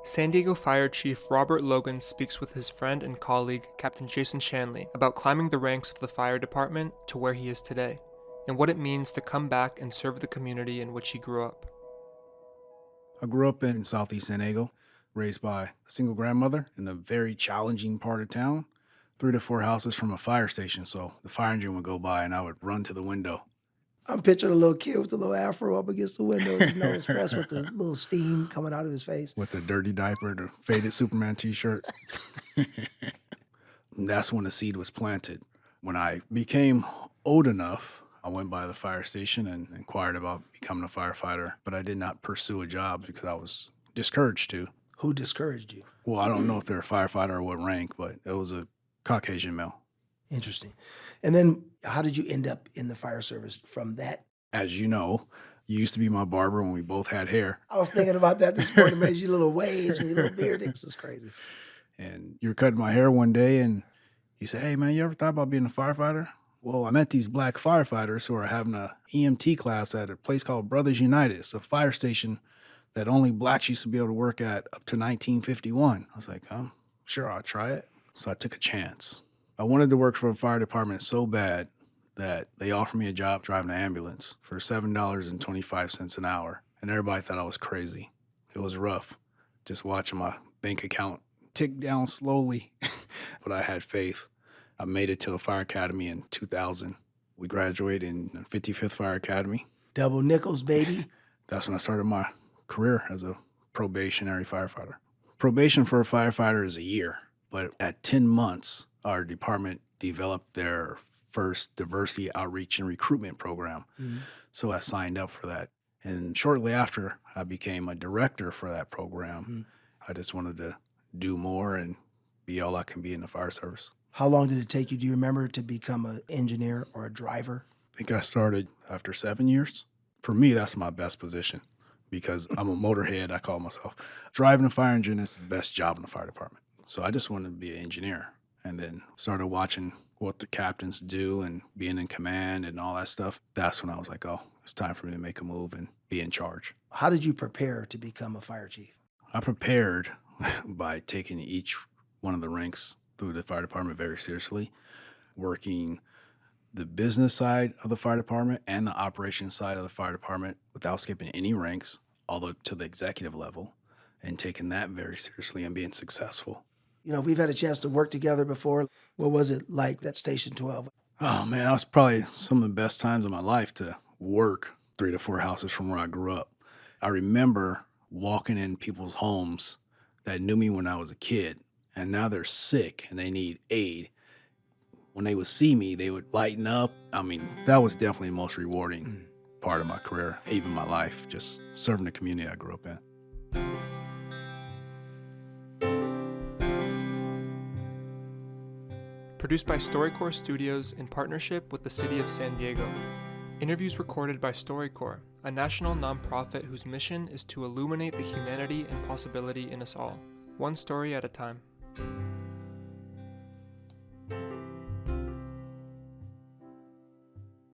San Diego Fire Chief Robert Logan speaks with his friend and colleague, Captain Jason Shanley, about climbing the ranks of the fire department to where he is today, and what it means to come back and serve the community in which he grew up. I grew up in Southeast San Diego, raised by a single grandmother in a very challenging part of town, 3 to 4 houses from a fire station. So the fire engine would go by and I would run to the window. I'm picturing a little kid with the little afro up against the window, his nose pressed with the little steam coming out of his face. With the dirty diaper, the faded Superman t-shirt. That's when the seed was planted. When I became old enough, I went by the fire station and inquired about becoming a firefighter, but I did not pursue a job because I was discouraged to. Who discouraged you? Well, I don't know if they're a firefighter or what rank, but it was a Caucasian male. Interesting. And then how did you end up in the fire service from that? As you know, you used to be my barber when we both had hair. I was thinking about that this morning, man. You little waves and your little beard. This is crazy. And you were cutting my hair one day and you said, "Hey, man, you ever thought about being a firefighter?" Well, I met these black firefighters who are having a EMT class at a place called Brothers United. It's a fire station that only blacks used to be able to work at up to 1951. I was like, sure, I'll try it. So I took a chance. I wanted to work for a fire department so bad that they offered me a job driving an ambulance for $7.25 an hour. And everybody thought I was crazy. It was rough, just watching my bank account tick down slowly. But I had faith. I made it to the fire academy in 2000. We graduated in the 55th Fire Academy. Double nickels, baby. That's when I started my career as a probationary firefighter. Probation for a firefighter is a year, but at 10 months, our department developed their first diversity outreach and recruitment program. Mm-hmm. So I signed up for that. And shortly after, I became a director for that program. Mm-hmm. I just wanted to do more and be all I can be in the fire service. How long did it take you, do you remember, to become an engineer or a driver? I think I started after 7 years. For me, that's my best position because I'm a motorhead, I call myself. Driving a fire engine is the best job in the fire department. So I just wanted to be an engineer and then started watching what the captains do and being in command and all that stuff. That's when I was like, oh, it's time for me to make a move and be in charge. How did you prepare to become a fire chief? I prepared by taking each one of the ranks through the fire department very seriously, working the business side of the fire department and the operations side of the fire department without skipping any ranks, all the way to the executive level, and taking that very seriously and being successful. You know, we've had a chance to work together before. What was it like at Station 12? Oh, man, that was probably some of the best times of my life to work 3 to 4 houses from where I grew up. I remember walking in people's homes that knew me when I was a kid, and now they're sick and they need aid. When they would see me, they would lighten up. I mean, that was definitely the most rewarding part of my career, even my life, just serving the community I grew up in. Produced by StoryCorps Studios in partnership with the City of San Diego. Interviews recorded by StoryCorps, a national nonprofit whose mission is to illuminate the humanity and possibility in us all, one story at a time.